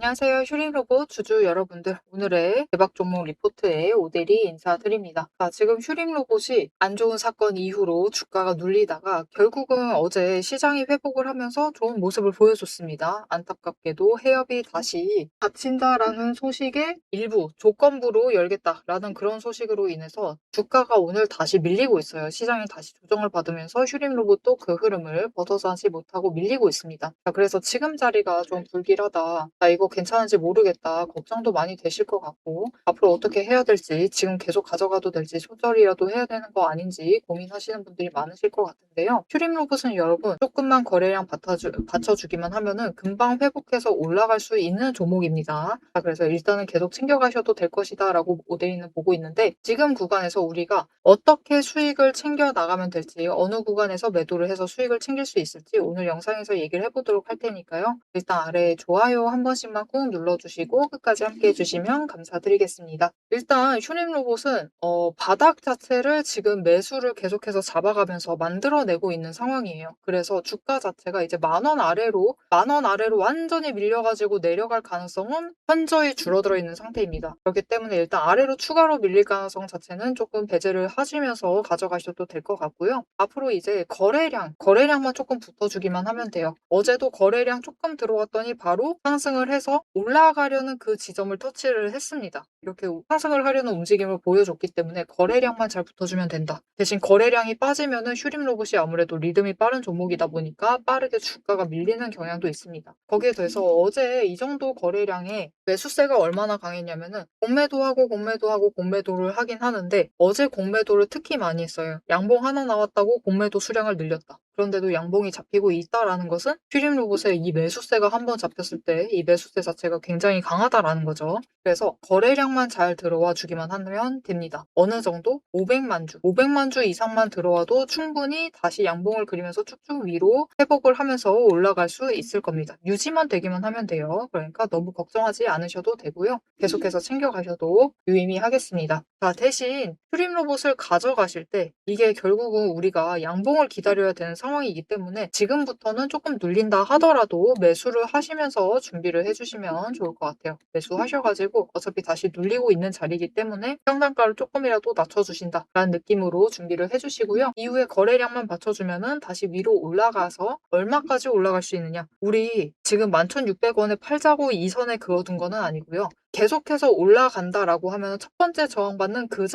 안녕하세요. 슈링로봇 주주 여러분들. 오늘의 대박 종목 리포트에 오대리 인사드립니다. 지금 슈링로봇이 안 좋은 사건 이후로 주가가 눌리다가 결국은 어제 시장이 회복을 하면서 좋은 모습을 보여줬습니다. 안타깝게도 해협이 다시 닫힌다라는 소식에 일부 조건부로 열겠다라는 그런 소식으로 인해서 주가가 오늘 다시 밀리고 있어요. 시장이 다시 조정을 받으면서 슈링로봇도 그 흐름을 벗어나지 못하고 밀리고 있습니다. 그래서 지금 자리가 좀 불길하다. 이거 괜찮은지 모르겠다. 걱정도 많이 되실 것 같고 앞으로 어떻게 해야 될지 지금 계속 가져가도 될지 조절이라도 해야 되는 거 아닌지 고민하시는 분들이 많으실 것 같은데요. 슈링로봇은 여러분 조금만 거래량 받쳐주기만 하면은 금방 회복해서 올라갈 수 있는 종목입니다. 그래서 일단은 계속 챙겨가셔도 될 것이다 라고 오데이는 보고 있는데 지금 구간에서 우리가 어떻게 수익을 챙겨 나가면 될지 어느 구간에서 매도를 해서 수익을 챙길 수 있을지 오늘 영상에서 얘기를 해보도록 할 테니까요. 일단 아래에 좋아요 한 번씩만 꾹 눌러주시고 끝까지 함께 해주시면 감사드리겠습니다. 일단 슈림로봇은 바닥 자체를 지금 매수를 계속해서 잡아가면서 만들어내고 있는 상황이에요. 그래서 주가 자체가 이제 10,000원 아래로 완전히 밀려가지고 내려갈 가능성은 현저히 줄어들어 있는 상태입니다. 그렇기 때문에 일단 아래로 추가로 밀릴 가능성 자체는 조금 배제를 하시면서 가져가셔도 될 것 같고요. 앞으로 이제 거래량만 조금 붙어주기만 하면 돼요. 어제도 거래량 조금 들어왔더니 바로 상승을 해서 올라가려는 그 지점을 터치를 했습니다. 이렇게 상승을 하려는 움직임을 보여줬기 때문에 거래량만 잘 붙어주면 된다. 대신 거래량이 빠지면은 슈림로봇이 아무래도 리듬이 빠른 종목이다 보니까 빠르게 주가가 밀리는 경향도 있습니다. 거기에 더해서 어제 이 정도 거래량에 매수세가 얼마나 강했냐면은 공매도를 하긴 하는데 어제 공매도를 특히 많이 했어요. 양봉 하나 나왔다고 공매도 수량을 늘렸다. 그런데도 양봉이 잡히고 있다라는 것은 슈림로봇의 이 매수세가 한번 잡혔을 때 이 매수세 자체가 굉장히 강하다라는 거죠. 그래서 거래량만 잘 들어와 주기만 하면 됩니다. 어느 정도? 500만 주 이상만 들어와도 충분히 다시 양봉을 그리면서 쭉쭉 위로 회복을 하면서 올라갈 수 있을 겁니다. 유지만 되기만 하면 돼요. 그러니까 너무 걱정하지 않으셔도 되고요. 계속해서 챙겨가셔도 유의미하겠습니다. 대신 슈림로봇을 가져가실 때 이게 결국은 우리가 양봉을 기다려야 되는 상황이기 때문에 지금부터는 조금 눌린다 하더라도 매수를 하시면서 준비를 해주시면 좋을 것 같아요. 매수하셔가지고 어차피 다시 눌리고 있는 자리이기 때문에 평단가를 조금이라도 낮춰주신다라는 느낌으로 준비를 해주시고요. 이후에 거래량만 받쳐주면은 다시 위로 올라가서 얼마까지 올라갈 수 있느냐. 우리 지금 11,600원에 팔자고 이 선에 그어둔 거는 아니고요. 계속해서 올라간다라고 하면 첫 번째 저항받는 그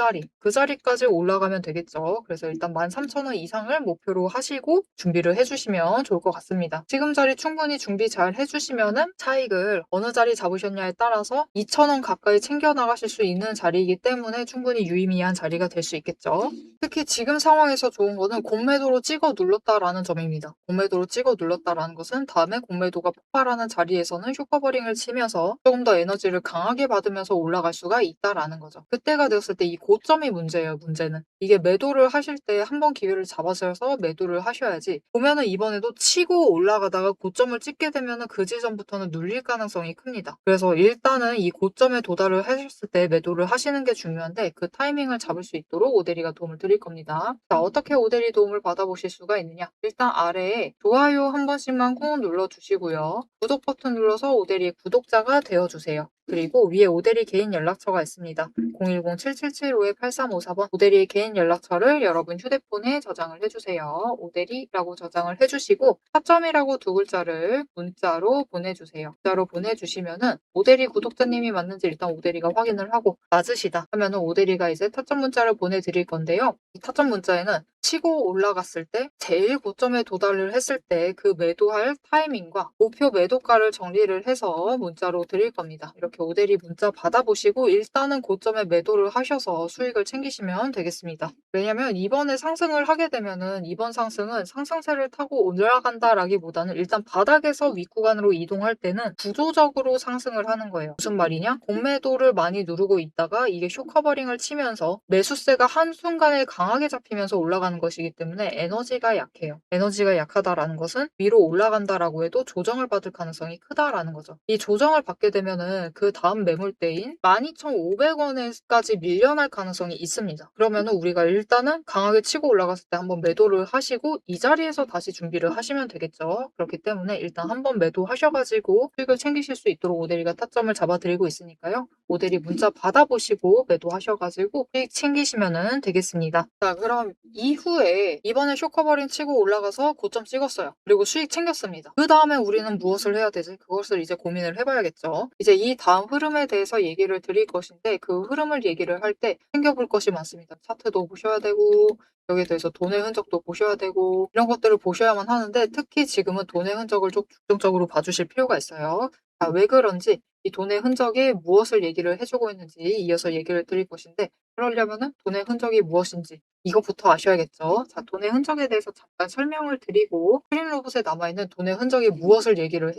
자리까지 올라가면 되겠죠. 그래서 일단 13,000원 이상을 목표로 하시고 준비를 해주시면 좋을 것 같습니다. 지금 자리 충분히 준비 잘 해주시면은 차익을 어느 자리 잡으셨냐에 따라서 2,000원 가까이 챙겨 나가실 수 있는 자리이기 때문에 충분히 유의미한 자리가 될 수 있겠죠. 특히 지금 상황에서 좋은 거는 공매도로 찍어 눌렀다라는 점입니다. 공매도로 찍어 눌렀다라는 것은 다음에 공매도가 폭발하는 자리에서는 쇼커버링을 치면서 조금 더 에너지를 강하게 받으면서 올라갈 수가 있다라는 거죠. 그때가 되었을 때 이 고점이 문제예요. 문제는. 이게 매도를 하실 때 한 번 기회를 잡아서서 매도를 하셔야지 보면은 이번에도 치고 올라가다가 고점을 찍게 되면은 그 지점부터는 눌릴 가능성이 큽니다. 그래서 일단은 이 고점에 도달을 하셨을 때 매도를 하시는 게 중요한데 그 타이밍을 잡을 수 있도록 오대리가 도움을 드릴 겁니다. 어떻게 오대리 도움을 받아보실 수가 있느냐? 일단 아래에 좋아요 한 번씩만 꾹 눌러주시고요. 구독 버튼 눌러서 오대리 구독자가 되어주세요. 그리고 위에 오대리 개인 연락처가 있습니다. 010-7775-8354번 오대리의 개인 연락처를 여러분 휴대폰에 저장을 해주세요. 오대리라고 저장을 해주시고 타점이라고 두 글자를 문자로 보내주세요. 문자로 보내주시면은 오대리 구독자님이 맞는지 일단 오대리가 확인을 하고 맞으시다 하면은 오대리가 이제 타점 문자를 보내드릴 건데요. 이 타점 문자에는 치고 올라갔을 때 제일 고점에 도달을 했을 때 그 매도할 타이밍과 목표 매도가를 정리를 해서 문자로 드릴 겁니다. 이렇게 오대리 문자 받아보시고 일단은 고점에 매도를 하셔서 수익을 챙기시면 되겠습니다. 왜냐면 이번에 상승을 하게 되면은 이번 상승은 상승세를 타고 올라간다라기보다는 일단 바닥에서 윗구간으로 이동할 때는 구조적으로 상승을 하는 거예요. 무슨 말이냐? 공매도를 많이 누르고 있다가 이게 쇼커버링을 치면서 매수세가 한순간에 강하게 강하게 잡히면서 올라가는 것이기 때문에 에너지가 약해요. 에너지가 약하다라는 것은 위로 올라간다라고 해도 조정을 받을 가능성이 크다라는 거죠. 이 조정을 받게 되면은 그 다음 매물대인 12,500원에까지 밀려날 가능성이 있습니다. 그러면은 우리가 일단은 강하게 치고 올라갔을 때 한번 매도를 하시고 이 자리에서 다시 준비를 하시면 되겠죠. 그렇기 때문에 일단 한번 매도하셔가지고 수익을 챙기실 수 있도록 오대리가 타점을 잡아드리고 있으니까요. 오대리 문자 받아보시고 매도하셔가지고 수익 챙기시면 되겠습니다. 자, 그럼 이후에 이번에 쇼커버링 치고 올라가서 고점 찍었어요. 그리고 수익 챙겼습니다. 그 다음에 우리는 무엇을 해야 되지? 그것을 이제 고민을 해봐야겠죠. 이제 이 다음 흐름에 대해서 얘기를 드릴 것인데 그 흐름을 얘기를 할 때 챙겨볼 것이 많습니다. 차트도 보셔야 되고 여기에 대해서 돈의 흔적도 보셔야 되고 이런 것들을 보셔야만 하는데 특히 지금은 돈의 흔적을 좀 중점적으로 봐주실 필요가 있어요. 자, 왜 그런지 이 돈의 흔적이 무엇을 얘기를 해주고 있는지 이어서 얘기를 드릴 것인데 그러려면은 돈의 흔적이 무엇인지 이것부터 아셔야겠죠. 자, 돈의 흔적에 대해서 잠깐 설명을 드리고 슈링 로봇에 남아있는 돈의 흔적이 무엇을 얘기를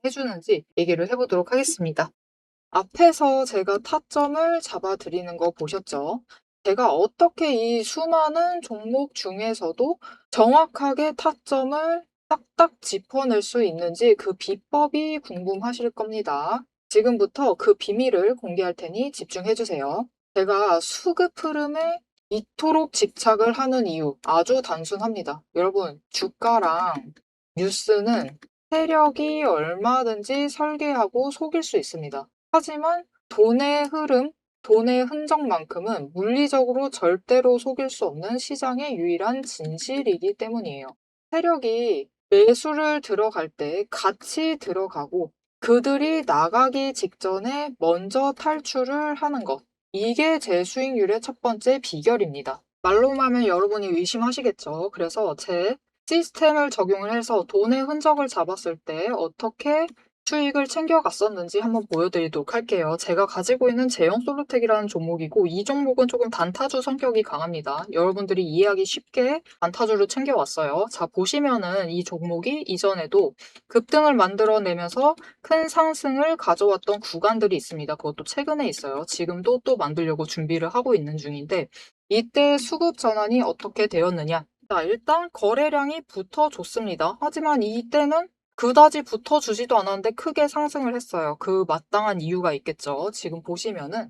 해주는지 얘기를 해보도록 하겠습니다. 앞에서 제가 타점을 잡아드리는 거 보셨죠? 제가 어떻게 이 수많은 종목 중에서도 정확하게 타점을 딱딱 짚어낼 수 있는지 그 비법이 궁금하실 겁니다. 지금부터 그 비밀을 공개할 테니 집중해주세요. 제가 수급 흐름에 이토록 집착을 하는 이유 아주 단순합니다. 여러분, 주가랑 뉴스는 세력이 얼마든지 설계하고 속일 수 있습니다. 하지만 돈의 흐름, 돈의 흔적만큼은 물리적으로 절대로 속일 수 없는 시장의 유일한 진실이기 때문이에요. 세력이 매수를 들어갈 때 같이 들어가고 그들이 나가기 직전에 먼저 탈출을 하는 것. 이게 제 수익률의 첫 번째 비결입니다. 말로만 하면 여러분이 의심하시겠죠. 그래서 제 시스템을 적용을 해서 돈의 흔적을 잡았을 때 어떻게 수익을 챙겨갔었는지 한번 보여드리도록 할게요. 제가 가지고 있는 제형 솔루텍이라는 종목이고 이 종목은 조금 단타주 성격이 강합니다. 여러분들이 이해하기 쉽게 단타주를 챙겨왔어요. 자, 보시면은 이 종목이 이전에도 급등을 만들어내면서 큰 상승을 가져왔던 구간들이 있습니다. 그것도 최근에 있어요. 지금도 또 만들려고 준비를 하고 있는 중인데 이때 수급 전환이 어떻게 되었느냐? 자, 일단 거래량이 붙어줬습니다. 하지만 이때는 그다지 붙어주지도 않았는데 크게 상승을 했어요. 그 마땅한 이유가 있겠죠. 지금 보시면은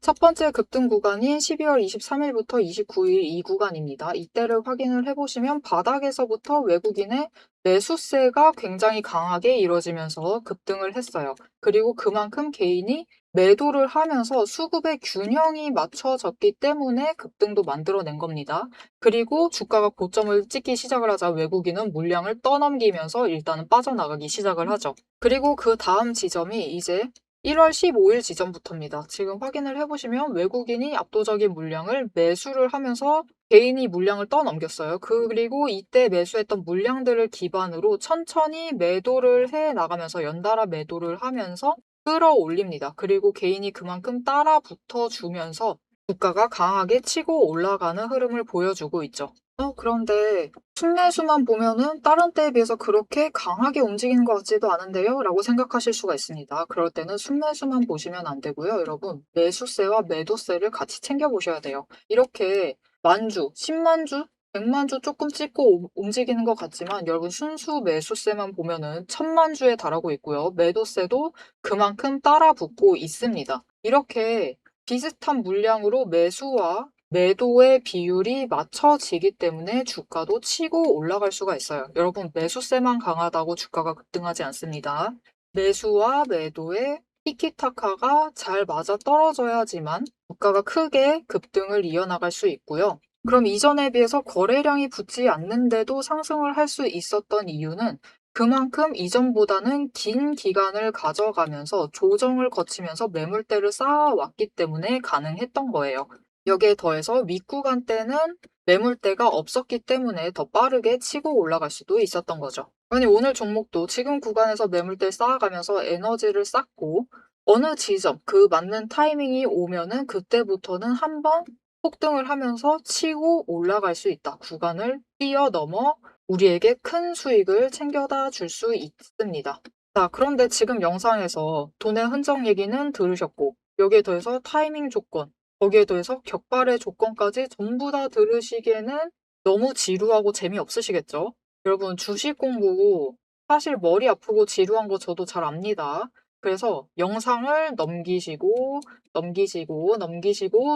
첫 번째 급등 구간인 12월 23일부터 29일 이 구간입니다. 이때를 확인을 해보시면 바닥에서부터 외국인의 매수세가 굉장히 강하게 이뤄지면서 급등을 했어요. 그리고 그만큼 개인이 매도를 하면서 수급의 균형이 맞춰졌기 때문에 급등도 만들어낸 겁니다. 그리고 주가가 고점을 찍기 시작을 하자 외국인은 물량을 떠넘기면서 일단은 빠져나가기 시작을 하죠. 그리고 그 다음 지점이 이제 1월 15일 지점부터입니다. 지금 확인을 해보시면 외국인이 압도적인 물량을 매수를 하면서 개인이 물량을 떠넘겼어요. 그리고 이때 매수했던 물량들을 기반으로 천천히 매도를 해 나가면서 연달아 매도를 하면서 끌어올립니다. 그리고 개인이 그만큼 따라 붙어주면서 주가가 강하게 치고 올라가는 흐름을 보여주고 있죠. 그런데 순매수만 보면은 다른 때에 비해서 그렇게 강하게 움직이는 것 같지도 않은데요? 라고 생각하실 수가 있습니다. 그럴 때는 순매수만 보시면 안 되고요. 여러분, 매수세와 매도세를 같이 챙겨보셔야 돼요. 이렇게 만주, 10만주, 100만주 조금 찍고 움직이는 것 같지만 여러분 순수 매수세만 보면은 1000만주에 달하고 있고요. 매도세도 그만큼 따라 붙고 있습니다. 이렇게 비슷한 물량으로 매수와 매도의 비율이 맞춰지기 때문에 주가도 치고 올라갈 수가 있어요. 여러분, 매수세만 강하다고 주가가 급등하지 않습니다. 매수와 매도의 티키타카가 잘 맞아 떨어져야지만 주가가 크게 급등을 이어나갈 수 있고요. 그럼 이전에 비해서 거래량이 붙지 않는데도 상승을 할 수 있었던 이유는 그만큼 이전보다는 긴 기간을 가져가면서 조정을 거치면서 매물대를 쌓아왔기 때문에 가능했던 거예요. 여기에 더해서 윗구간 때는 매물대가 없었기 때문에 더 빠르게 치고 올라갈 수도 있었던 거죠. 아니, 오늘 종목도 지금 구간에서 매물대 쌓아가면서 에너지를 쌓고 어느 지점, 그 맞는 타이밍이 오면은 그때부터는 한번 폭등을 하면서 치고 올라갈 수 있다. 구간을 뛰어넘어 우리에게 큰 수익을 챙겨다 줄 수 있습니다. 자, 그런데 지금 영상에서 돈의 흔적 얘기는 들으셨고 여기에 더해서 타이밍 조건, 거기에 더해서 격발의 조건까지 전부 다 들으시기에는 너무 지루하고 재미없으시겠죠? 여러분 주식 공부 사실 머리 아프고 지루한 거 저도 잘 압니다. 그래서 영상을 넘기시고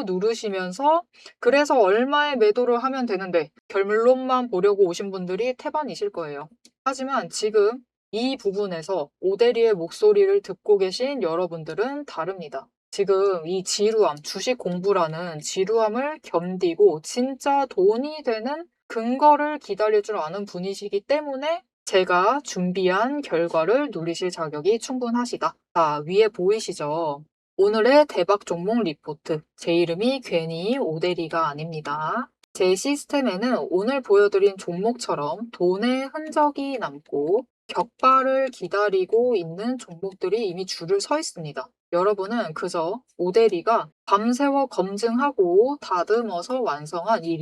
누르시면서 그래서 얼마에 매도를 하면 되는데 결론만 보려고 오신 분들이 태반이실 거예요. 하지만 지금 이 부분에서 오대리의 목소리를 듣고 계신 여러분들은 다릅니다. 지금 이 지루함, 주식 공부라는 지루함을 견디고 진짜 돈이 되는 근거를 기다릴 줄 아는 분이시기 때문에 제가 준비한 결과를 누리실 자격이 충분하시다. 자, 위에 보이시죠? 오늘의 대박 종목 리포트. 제 이름이 괜히 오대리가 아닙니다. 제 시스템에는 오늘 보여드린 종목처럼 돈의 흔적이 남고 격발을 기다리고 있는 종목들이 이미 줄을 서 있습니다. 여러분은 그저 오대리가 밤새워 검증하고 다듬어서 완성한 이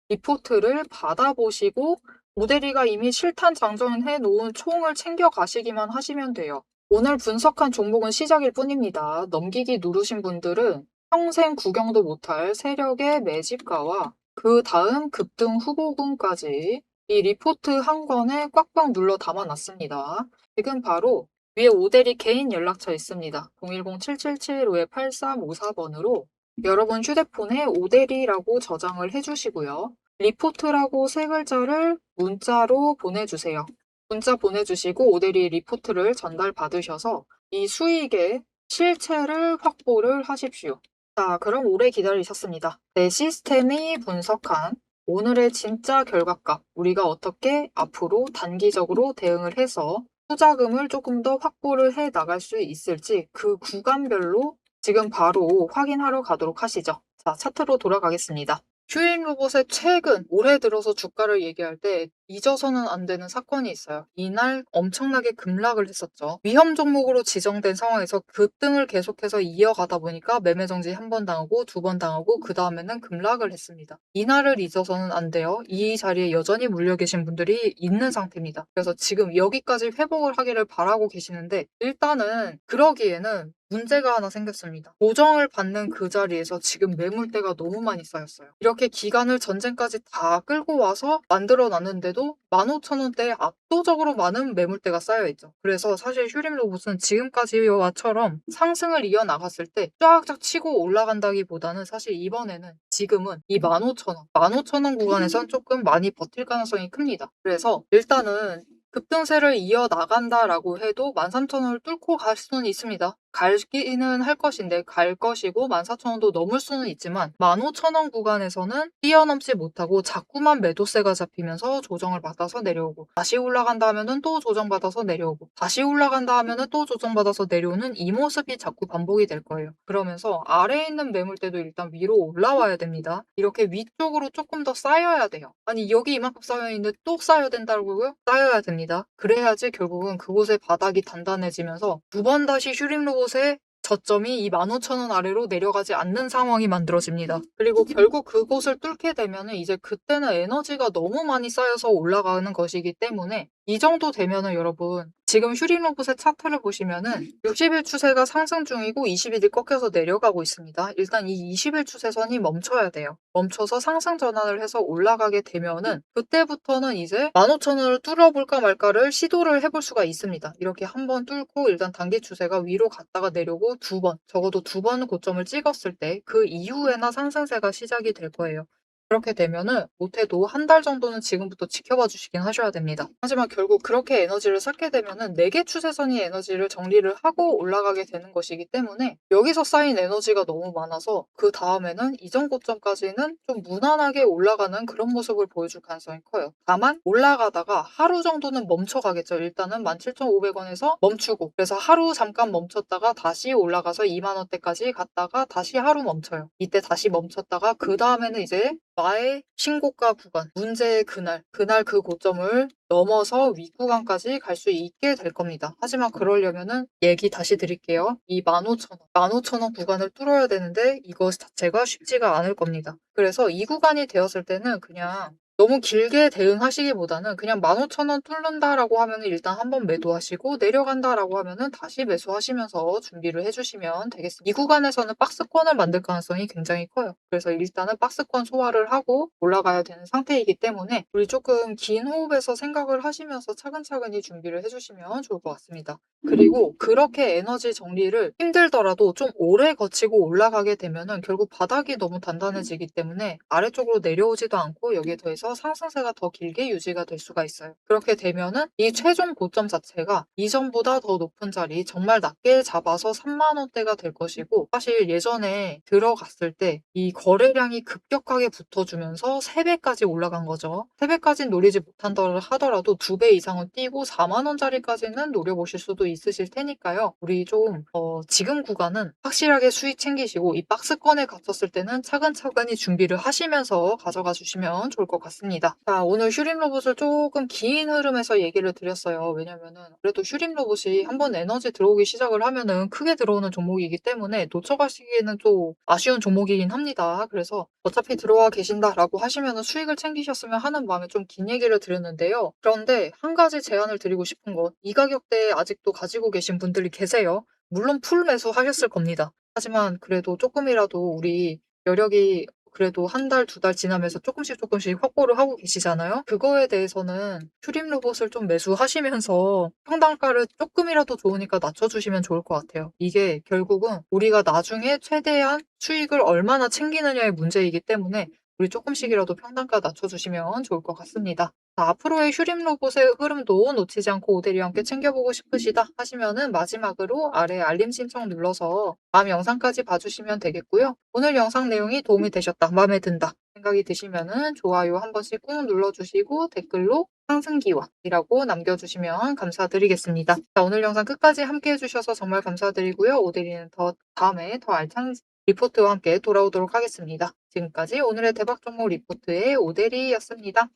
리포트를 받아보시고 오대리가 이미 실탄 장전해 놓은 총을 챙겨 가시기만 하시면 돼요. 오늘 분석한 종목은 시작일 뿐입니다. 넘기기 누르신 분들은 평생 구경도 못할 세력의 매집가와 그 다음 급등 후보군까지 이 리포트 한 권에 꽉꽉 눌러 담아놨습니다. 지금 바로 위에 오대리 개인 연락처 있습니다. 010-7775-8354번으로 여러분 휴대폰에 오대리라고 저장을 해주시고요. 리포트라고 세 글자를 문자로 보내주세요. 문자 보내주시고 오대리 리포트를 전달받으셔서 이 수익의 실체를 확보를 하십시오. 자, 그럼 오래 기다리셨습니다. 내 시스템이 분석한 오늘의 진짜 결과값, 우리가 어떻게 앞으로 단기적으로 대응을 해서 투자금을 조금 더 확보를 해 나갈 수 있을지 그 구간별로 지금 바로 확인하러 가도록 하시죠. 자, 차트로 돌아가겠습니다. 휴인 로봇의 최근 올해 들어서 주가를 얘기할 때 잊어서는 안 되는 사건이 있어요. 이날 엄청나게 급락을 했었죠. 위험 종목으로 지정된 상황에서 급등을 계속해서 이어가다 보니까 매매 정지 한 번 당하고 두 번 당하고 그 다음에는 급락을 했습니다. 이날을 잊어서는 안 돼요. 이 자리에 여전히 물려 계신 분들이 있는 상태입니다. 그래서 지금 여기까지 회복을 하기를 바라고 계시는데 일단은 그러기에는 문제가 하나 생겼습니다. 보정을 받는 그 자리에서 지금 매물대가 너무 많이 쌓였어요. 이렇게 기간을 전쟁까지 다 끌고 와서 만들어 놨는데도 15,000원대에 압도적으로 많은 매물대가 쌓여있죠. 그래서 사실 휴림 로봇은 지금까지와처럼 상승을 이어나갔을 때 쫙쫙 치고 올라간다기보다는 사실 이번에는 지금은 이 15,000원, 15,000원 구간에선 조금 많이 버틸 가능성이 큽니다. 그래서 일단은 급등세를 이어나간다라고 해도 13,000원을 뚫고 갈 수는 있습니다. 갈기는 할 것인데 갈 것이고 14,000원도 넘을 수는 있지만 15,000원 구간에서는 뛰어넘지 못하고 자꾸만 매도세가 잡히면서 조정을 받아서 내려오고 다시 올라간다 하면은 또 조정받아서 내려오고 다시 올라간다 하면은 또 조정받아서 내려오는 이 모습이 자꾸 반복이 될 거예요. 그러면서 아래에 있는 매물대도 일단 위로 올라와야 됩니다. 이렇게 위쪽으로 조금 더 쌓여야 돼요. 아니 여기 이만큼 쌓여있는데 또 쌓여야 된다고요? 쌓여야 됩니다. 그래야지 결국은 그곳의 바닥이 단단해지면서 두 번 다시 휴림 로봇의 저점이 이 15,000원 아래로 내려가지 않는 상황이 만들어집니다. 그리고 결국 그곳을 뚫게 되면 이제 그때는 에너지가 너무 많이 쌓여서 올라가는 것이기 때문에 이 정도 되면은 여러분 지금 휴림 로봇의 차트를 보시면은 60일 추세가 상승 중이고 20일이 꺾여서 내려가고 있습니다. 일단 이 20일 추세선이 멈춰야 돼요. 멈춰서 상승 전환을 해서 올라가게 되면은 그때부터는 이제 15,000원을 뚫어볼까 말까를 시도를 해볼 수가 있습니다. 이렇게 한번 뚫고 일단 단기 추세가 위로 갔다가 내려오고 두 번, 적어도 두 번 고점을 찍었을 때 그 이후에나 상승세가 시작이 될 거예요. 그렇게 되면은 못해도 한 달 정도는 지금부터 지켜봐 주시긴 하셔야 됩니다. 하지만 결국 그렇게 에너지를 쌓게 되면은 4개 추세선이 에너지를 정리를 하고 올라가게 되는 것이기 때문에 여기서 쌓인 에너지가 너무 많아서 그 다음에는 이전 고점까지는 좀 무난하게 올라가는 그런 모습을 보여줄 가능성이 커요. 다만 올라가다가 하루 정도는 멈춰가겠죠. 일단은 17,500원에서 멈추고 그래서 하루 잠깐 멈췄다가 다시 올라가서 2만 원대까지 갔다가 다시 하루 멈춰요. 이때 다시 멈췄다가 그 다음에는 이제 나의 신고가 구간, 문제의 그날 그 고점을 넘어서 윗구간까지 갈 수 있게 될 겁니다. 하지만 그러려면은 얘기 다시 드릴게요. 이 15,000원, 15,000원 구간을 뚫어야 되는데 이것 자체가 쉽지가 않을 겁니다. 그래서 이 구간이 되었을 때는 그냥 너무 길게 대응하시기보다는 그냥 15,000원 뚫는다라고 하면은 일단 한번 매도하시고 내려간다라고 하면은 다시 매수하시면서 준비를 해 주시면 되겠습니다. 이 구간에서는 박스권을 만들 가능성이 굉장히 커요. 그래서 일단은 박스권 소화를 하고 올라가야 되는 상태이기 때문에 우리 조금 긴 호흡에서 생각을 하시면서 차근차근히 준비를 해 주시면 좋을 것 같습니다. 그리고 그렇게 에너지 정리를 힘들더라도 좀 오래 거치고 올라가게 되면은 결국 바닥이 너무 단단해지기 때문에 아래쪽으로 내려오지도 않고 여기에 더해서 상승세가 더 길게 유지가 될 수가 있어요. 그렇게 되면은 이 최종 고점 자체가 이전보다 더 높은 자리 정말 낮게 잡아서 3만 원대가 될 것이고 사실 예전에 들어갔을 때 이 거래량이 급격하게 붙어주면서 3배까지 올라간 거죠. 3배까지는 노리지 못한다 하더라도 2배 이상은 뛰고 4만 원짜리까지는 노려보실 수도 있으실 테니까요. 우리 좀 지금 구간은 확실하게 수익 챙기시고 이 박스권에 갇혔을 때는 차근차근히 준비를 하시면서 가져가 주시면 좋을 것 같습니다. 자, 오늘 휴림 로봇을 조금 긴 흐름에서 얘기를 드렸어요. 왜냐면은 그래도 휴림 로봇이 한번 에너지 들어오기 시작을 하면은 크게 들어오는 종목이기 때문에 놓쳐가시기에는 좀 아쉬운 종목이긴 합니다. 그래서 어차피 들어와 계신다라고 하시면은 수익을 챙기셨으면 하는 마음에 좀 긴 얘기를 드렸는데요. 그런데 한 가지 제안을 드리고 싶은 건 이 가격대에 아직도 가지고 계신 분들이 계세요. 물론 풀 매수하셨을 겁니다. 하지만 그래도 조금이라도 우리 여력이 그래도 한 달, 2달 지나면서 조금씩 확보를 하고 계시잖아요. 그거에 대해서는 휴림 로봇을 좀 매수하시면서 평단가를 조금이라도 좋으니까 낮춰주시면 좋을 것 같아요. 이게 결국은 우리가 나중에 최대한 수익을 얼마나 챙기느냐의 문제이기 때문에 우리 조금씩이라도 평단가 낮춰주시면 좋을 것 같습니다. 자, 앞으로의 휴림 로봇의 흐름도 놓치지 않고 오데리와 함께 챙겨보고 싶으시다 하시면은 마지막으로 아래 알림 신청 눌러서 다음 영상까지 봐주시면 되겠고요. 오늘 영상 내용이 도움이 되셨다, 마음에 든다 생각이 드시면은 좋아요 한 번씩 꾹 눌러주시고 댓글로 상승기원이라고 남겨주시면 감사드리겠습니다. 자, 오늘 영상 끝까지 함께 해주셔서 정말 감사드리고요. 오데리는 다음에 더 알찬 리포트와 함께 돌아오도록 하겠습니다. 지금까지 오늘의 대박 종목 리포트의 오데리였습니다.